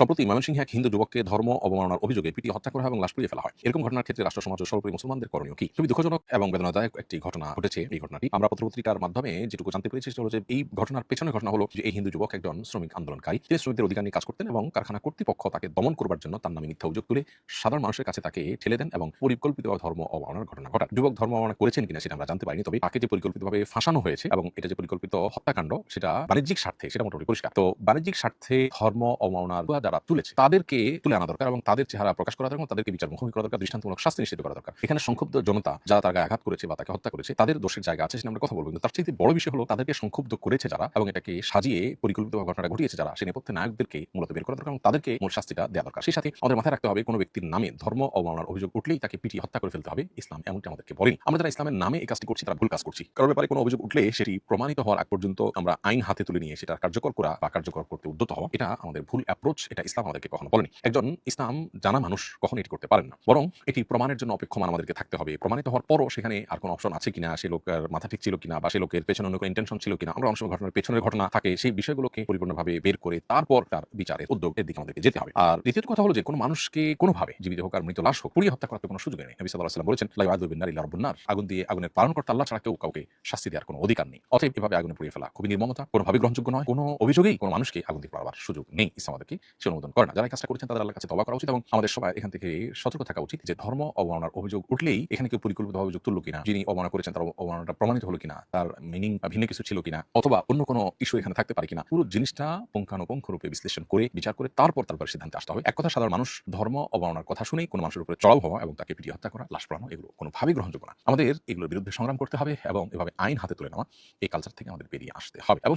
সম্প্রতি ময়মনসিংহে এক হিন্দু যুবককে ধর্ম অবমাননার অভিযোগে পিটিয়ে হত্যা করা হয় এবং লাশ পুড়িয়ে ফেলা হয়। এরকম ঘটনার ক্ষেত্রে রাষ্ট্র সমাজ ও সর্বোপরি মুসলমানদের করণীয় কি? খুবই দুঃখজনক এবং বেদনাদায়ক একটি ঘটনা ঘটেছে। এই ঘটনাটি আমরা পত্র-পত্রিকার মাধ্যমে যেটুকু জানতে পেরেছি সেটা হলো যে এই ঘটনার পেছনের ঘটনা হলো যে এই হিন্দু যুবক একজন শ্রমিক আন্দোলনকারী। তিনি শ্রমিকদের অধিকার নিয়ে কাজ করতেন এবং কারখানা কর্তৃপক্ষ তাকে দমন করবার জন্য তার নামে মিথ্যা অভিযোগ তুলে সাধারণ মানুষের কাছে তাকে ঠেলে দেন এবং পরিকল্পিতভাবে ধর্ম অবমাননার ঘটনা ঘটান। যুবক ধর্ম অবমাননা করেছেন কিনা সেটা আমরা জানতে পারিনি, তবে তাকে যে পরিকল্পিতভাবে ফাঁসানো হয়েছে এবং এটা যে পরিকল্পিত হত্যাকাণ্ড সেটা বাণিজ্যিক স্বার্থে সেটা মোটামুটি পরিষ্কার। তো বাণিজ্যিক স্বার্থে ধর্ম অবমাননার যারা তুলেছে তাদেরকে তুলে আনা দরকার এবং তাদের চেহারা প্রকাশ করা দরকার এবং তাদেরকে বিচার মুখোমুখি করা দরকার, দৃষ্টান্তমূলক শাস্তি নিশ্চিত করা দরকার। এখানে সংক্ষুব্ধ জনতা যারা তার গায়ে আঘাত করেছে বা তাকে হত্যা করেছে তাদের দোষের জায়গা আছে, সেটা আমরা কথা বলবো, কিন্তু তার চাইতে বড় বিষয় হলো তাদেরকে সংক্ষুব্ধ করেছে যারা এবং এটাকে সাজিয়ে পরিকল্পিতভাবে ঘটনাটা ঘটিয়েছে যারা, সেই নেপথ্যে নায়কদেরকে মূলত বের করা দরকার এবং তাদেরকে মূল শাস্তিটা দেওয়া দরকার। সেই সাথে আমাদের মাথায় রাখতে হবে কোনো ব্যক্তির নামে ধর্ম অবমাননার অভিযোগ উঠলেই তাকে পিটিয়ে হত্যা করে ফেলতে হবে, ইসলাম এমনটি আমাদেরকে বলেনি। আমরা যারা ইসলামের নামে এই কাজটি করছি তারা ভুল কাজ করছি। কারোর ব্যাপারে কোনো অভিযোগ উঠলে সেটি প্রমাণিত হওয়ার আগ পর্যন্ত আমরা আইন হাতে তুলে নিয়ে সেটা কার্যকর করা বা কার্যকর করতে উদ্যত হওয়া, এটা আমাদের ভুল অ্যাপ্রোচ। এটা ইসলাম আমাদেরকে কখনো বলেনি। একজন ইসলাম জানা মানুষ কখনো এটি করতে পারেন না, বরং এটি প্রমাণের জন্য অপেক্ষমান আমাদেরকে থাকতে হবে। প্রমাণিত হওয়ার পরও সেখানে আর কোনো অপশন আছে কিনা, সে লোকের মাথা ঠিক ছিল কিনা বা সে লোকের পেছনে অন্য কোনো ইন্টেনশন ছিল কিনা, আমরা অনেক সময় ঘটনার পেছনের ঘটনা থাকে সেই বিষয়গুলোকে পরিপূর্ণভাবে বের করে তারপর তার বিচারের উদ্যোগের দিকে আমাদেরকে যেতে হবে। আর দ্বিতীয় কথা হলো যে কোনো মানুষকে কোনোভাবে জীবিত হোক আর মৃত লাশ হোক পুড়িয়ে হত্যা করার কোনো সুযোগ নেই। নবী সাল্লাল্লাহু আলাইহি ওয়াসাল্লাম বলেছেন, লা ইউআযযিবু বিন-নারি ইল্লা রাব্বুন নার, আগুন দিয়ে আগুনের পালনকর্তা আল্লাহ ছাড়া কেউ কাউকে শাস্তি দেওয়ার কোনো অধিকার নেই। অতএব এভাবে আগুনে পুড়িয়ে ফেলা খুবই নির্মমতা, কোনোভাবে গ্রহণযোগ্য নয়। কোনো অভিযোগেই কোনো মানুষকে আগুন দিয়ে পোড়াবার সুযোগ নেই, ইসলাম আমাদেরকে সে অনুমোদন করে না। যারা এই কাজটা করেছেন তাদের আল্লাহর কাছে তওবা করা উচিত এবং আমাদের সবাই এখান থেকে সতর্ক থাকা উচিত যে ধর্ম অবমাননার অভিযোগ উঠলেই এখানে কেউ পরিকল্পিতভাবে অভিযোগ তুললো কিনা, যিনি অবমাননা করেছেন তার অবমাননাটা প্রমাণিত হলো কিনা, তার মিনিং বা ভিন্ন কিছু ছিল কিনা, অথবা অন্য কোনো ইস্যু এখানে থাকতে পারে কিনা, পুরো জিনিসটা পুঙ্খানুপুঙ্খ রূপে বিশ্লেষণ করে বিচার করে তারপর সিদ্ধান্তে আসতে হবে। এক কথা, সাধারণ মানুষ ধর্ম অবমাননার কথা শুনেই কোনো মানুষের উপরে চড়াও হওয়া এবং তাকে পিটিয়ে হত্যা করা, লাশ পোড়ানো, এগুলো কোনোভাবেই গ্রহণযোগ্য না। আমাদের এগুলোর বিরুদ্ধে সংগ্রাম করতে হবে এবং এভাবে আইন হাতে তুলে নেওয়া, এই কালচার থেকে আমাদের বেরিয়ে আসতে হবে এবং